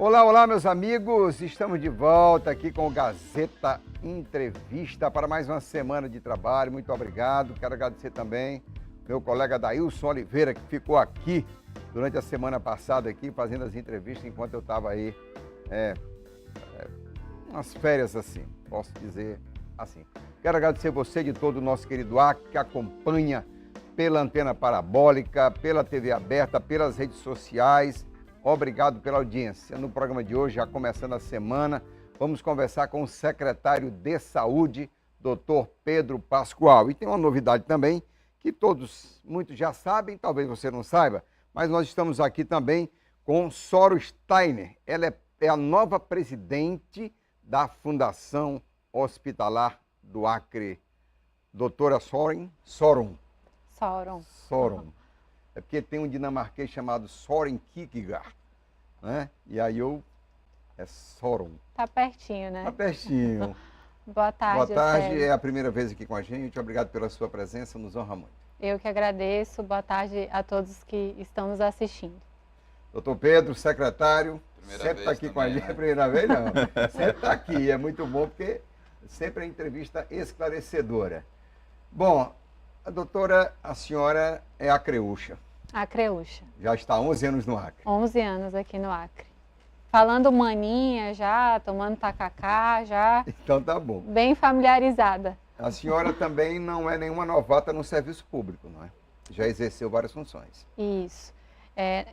Olá, olá, meus amigos. Estamos de volta aqui com o Gazeta Entrevista para mais uma semana de trabalho. Muito obrigado. Quero agradecer também meu colega Dailson Oliveira, que ficou aqui durante a semana passada aqui fazendo as entrevistas enquanto eu estava aí umas férias assim, posso dizer assim. Quero agradecer você de todo o nosso querido Acre, que acompanha pela antena parabólica, pela TV aberta, pelas redes sociais. Obrigado pela audiência. No programa de hoje, já começando a semana, vamos conversar com o secretário de Saúde, Dr. Pedro Pascoal. E tem uma novidade também, que muitos já sabem, talvez você não saiba, mas nós estamos aqui também com Soro Steiner. Ela é a nova presidente da Fundação Hospitalar do Acre. Doutora Soren. É porque tem um dinamarquês chamado Soren Kierkegaard, né? E aí é Soren. Tá pertinho, né? Tá pertinho. Boa tarde. Boa tarde, Célio. é a primeira vez aqui com a gente. Obrigado pela sua presença, nos honra muito. Eu que agradeço. Boa tarde a todos que estão nos assistindo. Doutor Pedro, secretário, Primeira sempre está vez aqui também, com a gente. né? Primeira vez não, sempre está aqui. É muito bom porque sempre é entrevista esclarecedora. Bom, a senhora é acreúcha. Acreúcha. Já está há 11 anos no Acre. 11 anos aqui no Acre. Falando maninha já, tomando tacacá já. Então tá bom. Bem familiarizada. A senhora também não é nenhuma novata no serviço público, não é? Já exerceu várias funções. Isso.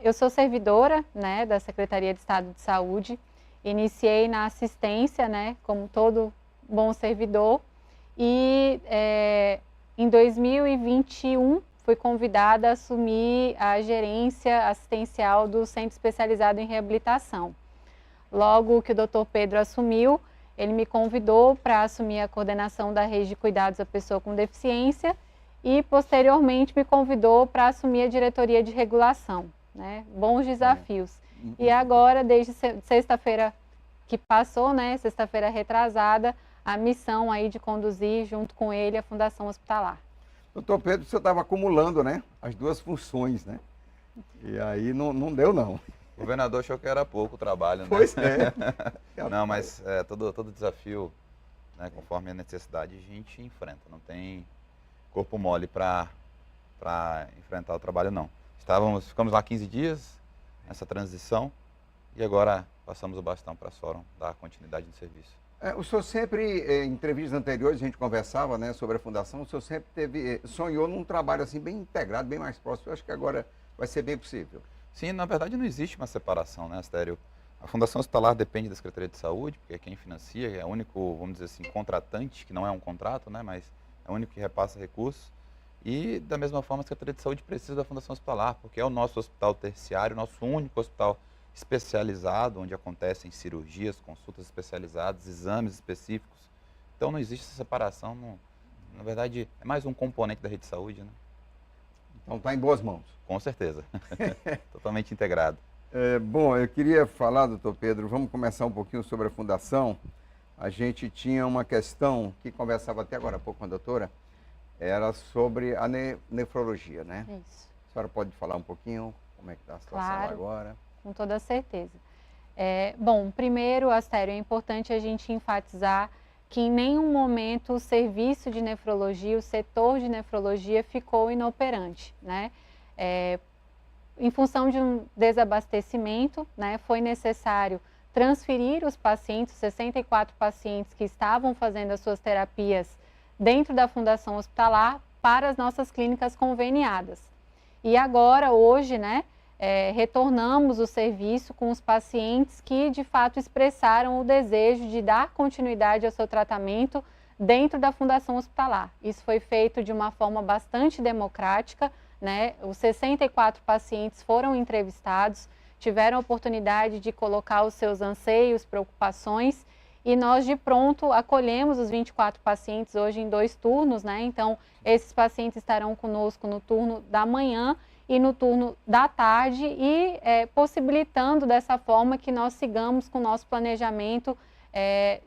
Eu sou servidora, né, da Secretaria de Estado de Saúde. Iniciei na assistência, né, como todo bom servidor. E em 2021 fui convidada a assumir a gerência assistencial do Centro Especializado em Reabilitação. Logo que o Dr. Pedro assumiu, ele me convidou para assumir a coordenação da rede de cuidados à pessoa com deficiência e, posteriormente, me convidou para assumir a diretoria de regulação, né? Bons desafios. E agora, desde sexta-feira que passou, né, sexta-feira retrasada, a missão aí de conduzir, junto com ele, a Fundação Hospitalar. Doutor Pedro, você estava acumulando, né, as duas funções, né? E aí não deu, não. O governador achou que era pouco o trabalho, né? Pois é. Não, mas todo desafio, né, conforme a necessidade, a gente enfrenta. Não tem corpo mole para enfrentar o trabalho, não. Ficamos lá 15 dias nessa transição e agora passamos o bastão para a Soron dar continuidade no serviço. O senhor sempre, em entrevistas anteriores, a gente conversava, né, sobre a Fundação, o senhor sempre sonhou num trabalho assim bem integrado, bem mais próximo. Eu acho que agora vai ser bem possível. Sim, na verdade não existe uma separação, né, Astério? A Fundação Hospitalar depende da Secretaria de Saúde, porque é quem financia, é o único, vamos dizer assim, contratante, que não é um contrato, né, mas é o único que repassa recursos. E, da mesma forma, a Secretaria de Saúde precisa da Fundação Hospitalar, porque é o nosso hospital terciário, nosso único hospital especializado, onde acontecem cirurgias, consultas especializadas, exames específicos. Então não existe essa separação, na verdade é mais um componente da rede de saúde, né? Então está em boas mãos. Com certeza, totalmente integrado. Bom, eu queria falar, doutor Pedro, vamos começar um pouquinho sobre a Fundação. A gente tinha uma questão que conversava até agora há pouco com a doutora, era sobre a nefrologia, né? Isso. A senhora pode falar um pouquinho como é que está a situação Claro. agora? Com toda certeza. Bom, primeiro, Astério, é importante a gente enfatizar que em nenhum momento o serviço de nefrologia, o setor de nefrologia ficou inoperante, né? Em função de um desabastecimento, né, foi necessário transferir os pacientes, 64 pacientes que estavam fazendo as suas terapias dentro da Fundação Hospitalar para as nossas clínicas conveniadas. E agora, hoje, né, retornamos o serviço com os pacientes que de fato expressaram o desejo de dar continuidade ao seu tratamento dentro da Fundação Hospitalar. Isso foi feito de uma forma bastante democrática, né? Os 64 pacientes foram entrevistados, tiveram a oportunidade de colocar os seus anseios, preocupações, e nós de pronto acolhemos os 24 pacientes hoje em 2 turnos, né? Então esses pacientes estarão conosco no turno da manhã e no turno da tarde e possibilitando dessa forma que nós sigamos com o nosso planejamento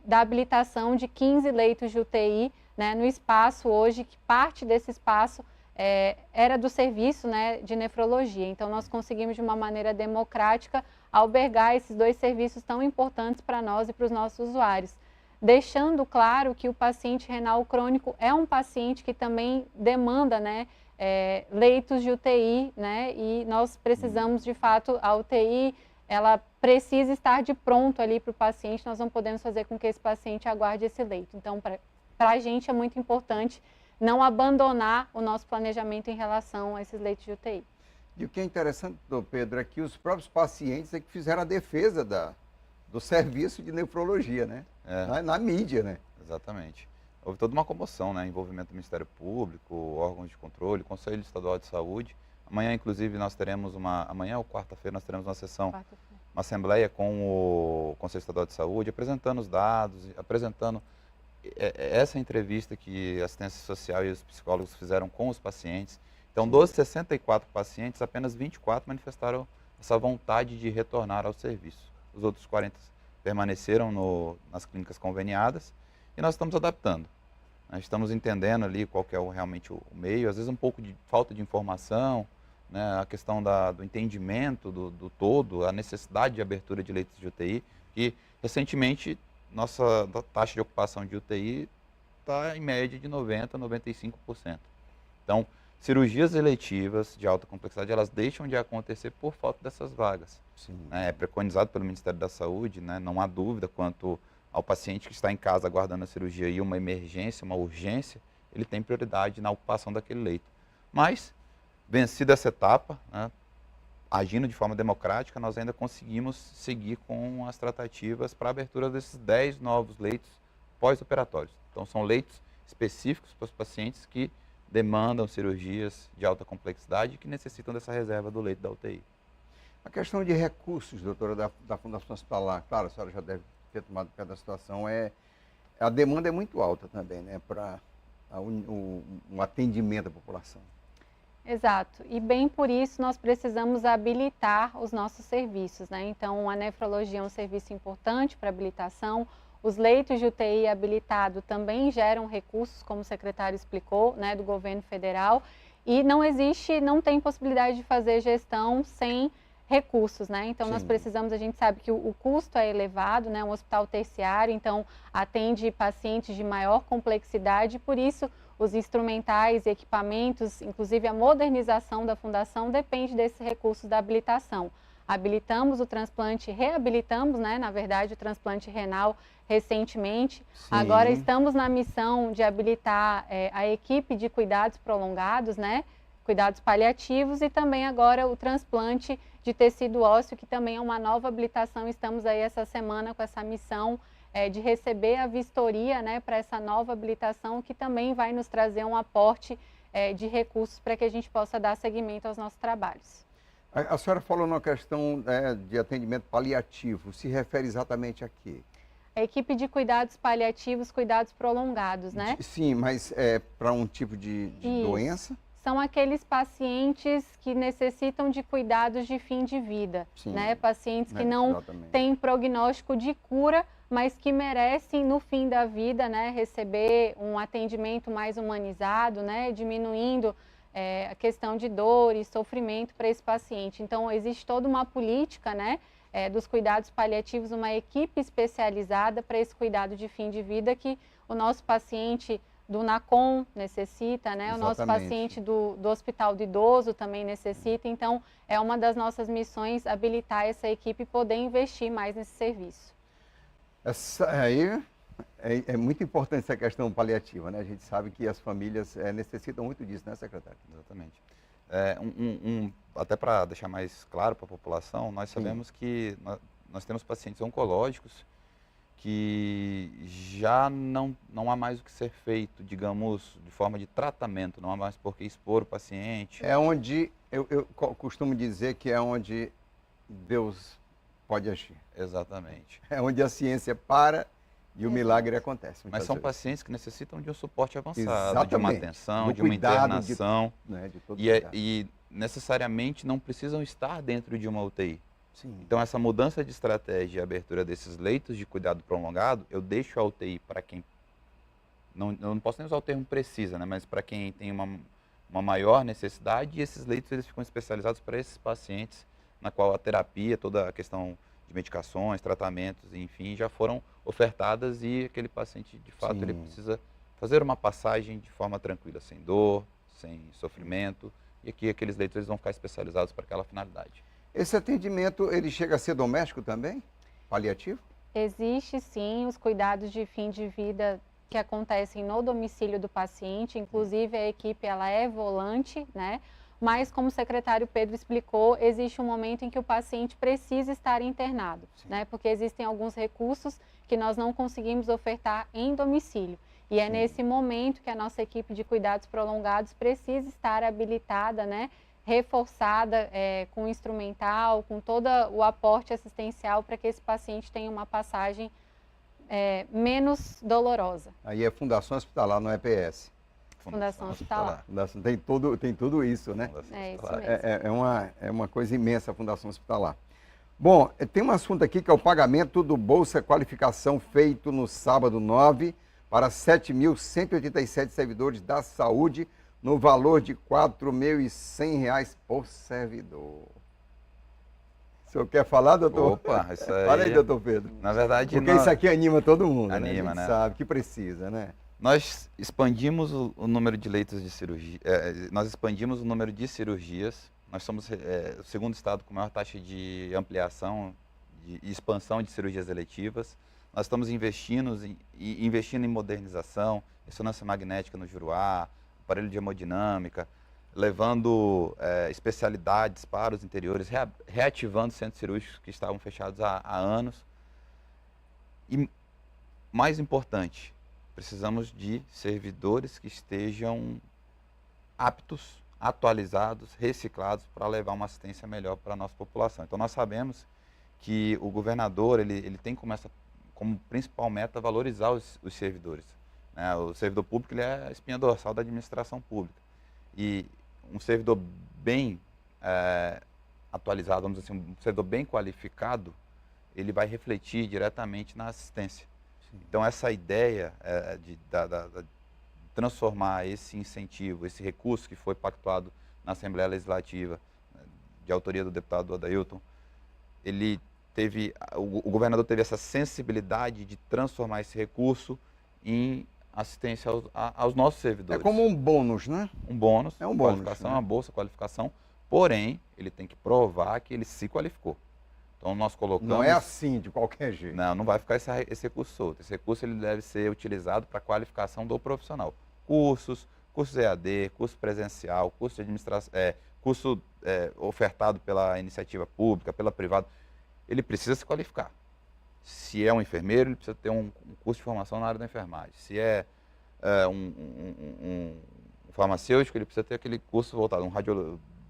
da habilitação de 15 leitos de UTI, né, no espaço hoje, que parte desse espaço era do serviço, né, de nefrologia. Então, nós conseguimos, de uma maneira democrática, albergar esses 2 serviços tão importantes para nós e para os nossos usuários. Deixando claro que o paciente renal crônico é um paciente que também demanda, né, leitos de UTI, né, e nós precisamos, de fato, a UTI, ela precisa estar de pronto ali para o paciente, nós não podemos fazer com que esse paciente aguarde esse leito. Então, para a gente é muito importante não abandonar o nosso planejamento em relação a esses leitos de UTI. E o que é interessante, doutor Pedro, é que os próprios pacientes é que fizeram a defesa do serviço de nefrologia, né? Na mídia, né? Exatamente. Houve toda uma comoção, né? Envolvimento do Ministério Público, órgãos de controle, Conselho Estadual de Saúde. Amanhã, inclusive, nós teremos amanhã ou quarta-feira, nós teremos uma sessão, uma assembleia com o Conselho Estadual de Saúde, apresentando os dados, apresentando essa entrevista que a assistência social e os psicólogos fizeram com os pacientes. Então, dos 64 pacientes, apenas 24 manifestaram essa vontade de retornar ao serviço. Os outros 40 permaneceram nas clínicas conveniadas e nós estamos adaptando. Nós estamos entendendo ali qual que é realmente o meio, às vezes um pouco de falta de informação, né, a questão do entendimento do todo, a necessidade de abertura de leitos de UTI, que recentemente nossa taxa de ocupação de UTI está em média de 90% a 95%. Então, cirurgias eletivas de alta complexidade, elas deixam de acontecer por falta dessas vagas. Sim. É preconizado pelo Ministério da Saúde, né, não há dúvida quanto ao paciente que está em casa aguardando a cirurgia e uma emergência, uma urgência, ele tem prioridade na ocupação daquele leito. Mas, vencida essa etapa, né, agindo de forma democrática, nós ainda conseguimos seguir com as tratativas para a abertura desses 10 novos leitos pós-operatórios. Então, são leitos específicos para os pacientes que demandam cirurgias de alta complexidade e que necessitam dessa reserva do leito da UTI. A questão de recursos, doutora, da Fundação Hospitalar, claro, a senhora já deve ter tomado pé da situação, a demanda é muito alta também, né, para um atendimento à população. Exato, e bem por isso nós precisamos habilitar os nossos serviços, né? Então, a nefrologia é um serviço importante para habilitação, os leitos de UTI habilitado também geram recursos, como o secretário explicou, né, do governo federal, e não tem possibilidade de fazer gestão sem recursos, né? Então, Sim. Nós precisamos, a gente sabe que o custo é elevado, né? Um hospital terciário, então atende pacientes de maior complexidade, por isso os instrumentais, equipamentos, inclusive a modernização da fundação depende desses recursos da habilitação. Habilitamos o transplante, reabilitamos, né, na verdade, o transplante renal recentemente. Sim. Agora estamos na missão de habilitar a equipe de cuidados prolongados, né, cuidados paliativos e também agora o transplante de tecido ósseo, que também é uma nova habilitação. Estamos aí essa semana com essa missão de receber a vistoria, né, para essa nova habilitação, que também vai nos trazer um aporte de recursos para que a gente possa dar seguimento aos nossos trabalhos. A senhora falou numa questão de atendimento paliativo, se refere exatamente a quê? A equipe de cuidados paliativos, cuidados prolongados, né? Sim, mas para um tipo de doença? São aqueles pacientes que necessitam de cuidados de fim de vida, Sim, né? Pacientes que não exatamente. têm prognóstico de cura, mas que merecem, no fim da vida, né, receber um atendimento mais humanizado, né, diminuindo a questão de dor e sofrimento para esse paciente. Então, existe toda uma política, né, dos cuidados paliativos, uma equipe especializada para esse cuidado de fim de vida que o nosso paciente do NACOM necessita, né, o nosso paciente do Hospital do Idoso também necessita. Então, é uma das nossas missões habilitar essa equipe e poder investir mais nesse serviço. Aí é muito importante essa questão paliativa, né? A gente sabe que as famílias necessitam muito disso, né, secretário? Exatamente. Até para deixar mais claro para a população, nós sabemos que nós temos pacientes oncológicos que já não há mais o que ser feito, digamos, de forma de tratamento, não há mais por que expor o paciente. É onde, eu costumo dizer que é onde Deus pode agir. Exatamente. É onde a ciência para e o milagre acontece. Mas são pacientes que necessitam de um suporte avançado, Exatamente. de uma atenção, de uma cuidado, internação. De todo E necessariamente não precisam estar dentro de uma UTI. Sim. Então, essa mudança de estratégia e abertura desses leitos de cuidado prolongado, eu deixo a UTI para quem... eu não posso nem usar o termo precisa, né? Mas para quem tem uma uma maior necessidade e esses leitos eles ficam especializados para esses pacientes, na qual a terapia, toda a questão de medicações, tratamentos, enfim, já foram ofertadas e aquele paciente, de fato, ele precisa fazer uma passagem de forma tranquila, sem dor, sem sofrimento, e aqui aqueles leitos eles vão ficar especializados para aquela finalidade. Esse atendimento, ele chega a ser doméstico também? Paliativo? Existe sim os cuidados de fim de vida que acontecem no domicílio do paciente, inclusive a equipe ela é volante, né? Mas como o secretário Pedro explicou, existe um momento em que o paciente precisa estar internado, né? Porque existem alguns recursos que nós não conseguimos ofertar em domicílio. E é nesse momento que a nossa equipe de cuidados prolongados precisa estar habilitada, né? Reforçada com instrumental, com todo o aporte assistencial para que esse paciente tenha uma passagem menos dolorosa. Aí é Fundação Hospitalar, não é PS. Fundação Hospitalar. Fundação, tem tudo isso, né? É isso mesmo. É uma coisa imensa a Fundação Hospitalar. Bom, tem um assunto aqui que é o pagamento do Bolsa Qualificação feito no sábado 9 para 7.187 servidores da saúde, no valor de R$ 4.100 por servidor. O senhor quer falar, doutor? Opa, isso aí... Fala aí, doutor Pedro. Na verdade... Porque isso aqui anima todo mundo, anima, né? A gente sabe que precisa, né? Nós expandimos o número de leitos de cirurgia, nós expandimos o número de cirurgias, nós somos o segundo estado com maior taxa de ampliação e expansão de cirurgias eletivas. Nós estamos investindo em modernização, ressonância magnética no Juruá, aparelho de hemodinâmica, levando especialidades para os interiores, reativando centros cirúrgicos que estavam fechados há anos. E, mais importante, precisamos de servidores que estejam aptos, atualizados, reciclados para levar uma assistência melhor para a nossa população. Então nós sabemos que o governador ele tem como principal meta valorizar os servidores, né? O servidor público ele é a espinha dorsal da administração pública. E um servidor bem atualizado, vamos dizer assim, um servidor bem qualificado, ele vai refletir diretamente na assistência. Então essa ideia de transformar esse incentivo, esse recurso que foi pactuado na Assembleia Legislativa, de autoria do deputado Adailton, o governador teve essa sensibilidade de transformar esse recurso em assistência aos nossos servidores. É como um bônus, né? Um bônus, é um bônus, qualificação, né? Uma bolsa, qualificação, porém, ele tem que provar que ele se qualificou. Então nós colocamos... Não é assim, de qualquer jeito. Não vai ficar esse recurso solto. Esse recurso ele deve ser utilizado para a qualificação do profissional. Cursos EAD, curso presencial, curso de administração, curso ofertado pela iniciativa pública, pela privada. Ele precisa se qualificar. Se é um enfermeiro, ele precisa ter um curso de formação na área da enfermagem. Se é um farmacêutico, ele precisa ter aquele curso voltado,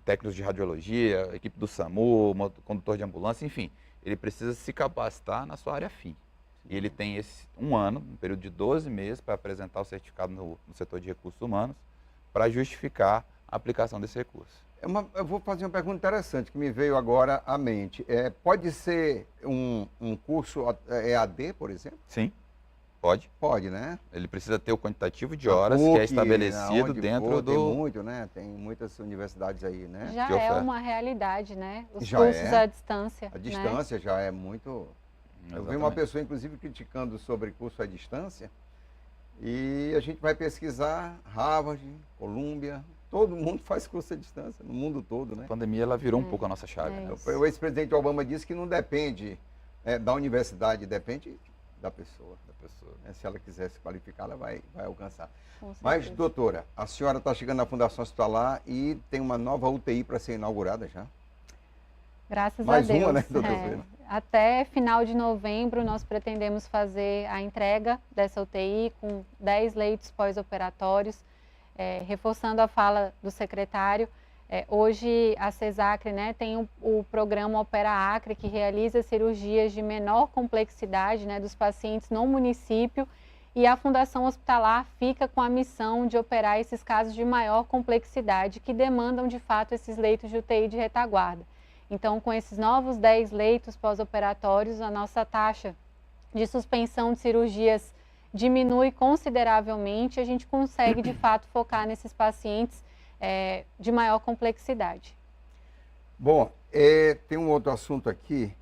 técnicos de radiologia, equipe do SAMU, condutor de ambulância, enfim. Ele precisa se capacitar na sua área fim. E ele tem um ano, um período de 12 meses, para apresentar o certificado no setor de recursos humanos, para justificar a aplicação desse recurso. Eu vou fazer uma pergunta interessante que me veio agora à mente. Pode ser um curso EAD, por exemplo? Sim, pode. Pode, né? Ele precisa ter o quantitativo de horas que é estabelecido dentro do... Tem muito, né? Tem muitas universidades aí, né? Já é uma realidade, né? Os já cursos à distância. A distância, né? Já é muito... Exatamente. Eu vi uma pessoa, inclusive, criticando sobre curso à distância e a gente vai pesquisar Harvard, Columbia... Todo mundo faz curso à distância, no mundo todo, né? A pandemia, ela virou um pouco a nossa chave. Né? O ex-presidente Obama disse que não depende da universidade, depende da pessoa. Se ela quiser se qualificar, ela vai alcançar. Mas, doutora, a senhora está chegando na Fundação Hospitalar e tem uma nova UTI para ser inaugurada já? Graças Mais a Deus. Uma, né, doutor? Até final de novembro, nós pretendemos fazer a entrega dessa UTI com 10 leitos pós-operatórios. Reforçando a fala do secretário, hoje a CESACRE, né, tem o programa Opera Acre, que realiza cirurgias de menor complexidade, né, dos pacientes no município, e a Fundação Hospitalar fica com a missão de operar esses casos de maior complexidade, que demandam de fato esses leitos de UTI de retaguarda. Então, com esses novos 10 leitos pós-operatórios, a nossa taxa de suspensão de cirurgias diminui consideravelmente, a gente consegue de fato focar nesses pacientes de maior complexidade. Bom, tem um outro assunto aqui,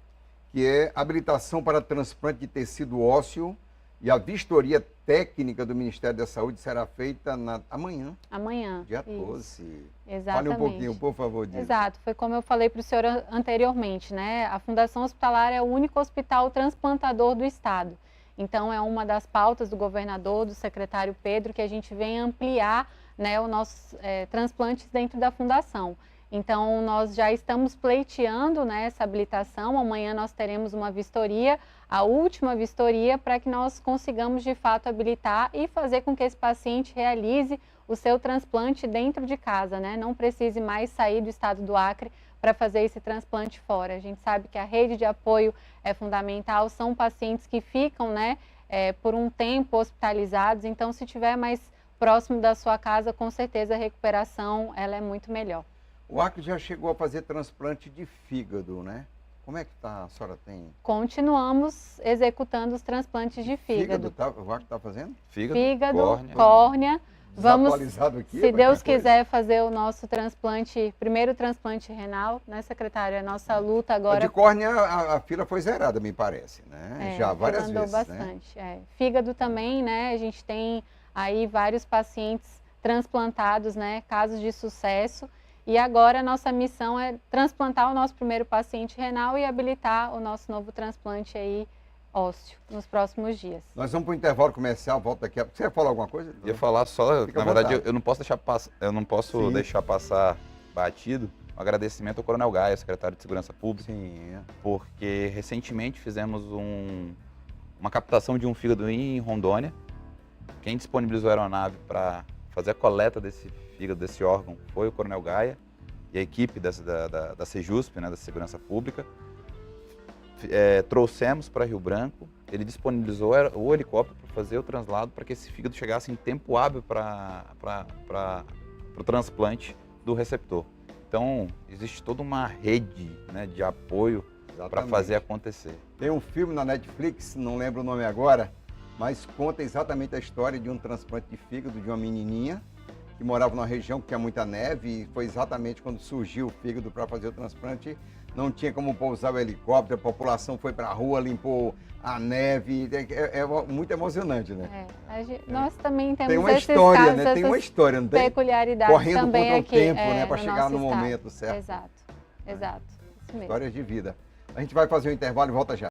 que é habilitação para transplante de tecido ósseo e a vistoria técnica do Ministério da Saúde será feita amanhã. Amanhã. Dia isso. 12. Exatamente. Fale um pouquinho, por favor, disso. Exato, foi como eu falei para o senhor anteriormente, né? A Fundação Hospitalar é o único hospital transplantador do estado. Então, é uma das pautas do governador, do secretário Pedro, que a gente vem ampliar, né, os nossos transplantes dentro da fundação. Então, nós já estamos pleiteando, né, essa habilitação. Amanhã nós teremos uma vistoria, a última vistoria, para que nós consigamos, de fato, habilitar e fazer com que esse paciente realize o seu transplante dentro de casa, né? Não precise mais sair do estado do Acre para fazer esse transplante fora. A gente sabe que a rede de apoio é fundamental, são pacientes que ficam, né, por um tempo hospitalizados, então se tiver mais próximo da sua casa, com certeza a recuperação ela é muito melhor. O Acre já chegou a fazer transplante de fígado, né? Como é que tá? A senhora tem? Continuamos executando os transplantes de fígado. O Acre está fazendo? Fígado, córnea. Vamos, aqui, se Deus quiser, fazer o nosso transplante, primeiro transplante renal, né, secretária? A nossa luta agora... De córnea, a fila foi zerada, me parece, né? Já várias vezes, bastante, né? Fígado também, né? A gente tem aí vários pacientes transplantados, né? Casos de sucesso. E agora a nossa missão é transplantar o nosso primeiro paciente renal e habilitar o nosso novo transplante aí ósseo nos próximos dias. Nós vamos para o intervalo comercial, volta daqui a pouco. Você ia falar alguma coisa? Eu ia falar só, Fica na verdade, eu não posso deixar passar batido o agradecimento ao Coronel Gaia, secretário de Segurança Pública, porque recentemente fizemos uma captação de um fígado em Rondônia. Quem disponibilizou a aeronave para fazer a coleta desse fígado, desse órgão, foi o Coronel Gaia e a equipe da Sejusp, né, da Segurança Pública. Trouxemos para Rio Branco, ele disponibilizou o helicóptero para fazer o translado para que esse fígado chegasse em tempo hábil para o transplante do receptor. Então, existe toda uma rede, né, de apoio para fazer acontecer. Tem um filme na Netflix, não lembro o nome agora, mas conta exatamente a história de um transplante de fígado de uma menininha que morava numa região que tinha muita neve e foi exatamente quando surgiu o fígado para fazer o transplante. Não tinha como pousar o helicóptero, a população foi para a rua, limpou a neve, é muito emocionante, né? Nós também temos tem uma esses história, casos, né? Tem uma história, não tem? Peculiaridades correndo também contra aqui, o tempo, né? Para chegar no momento certo. Exato, isso mesmo. Histórias de vida. A gente vai fazer um intervalo e volta já.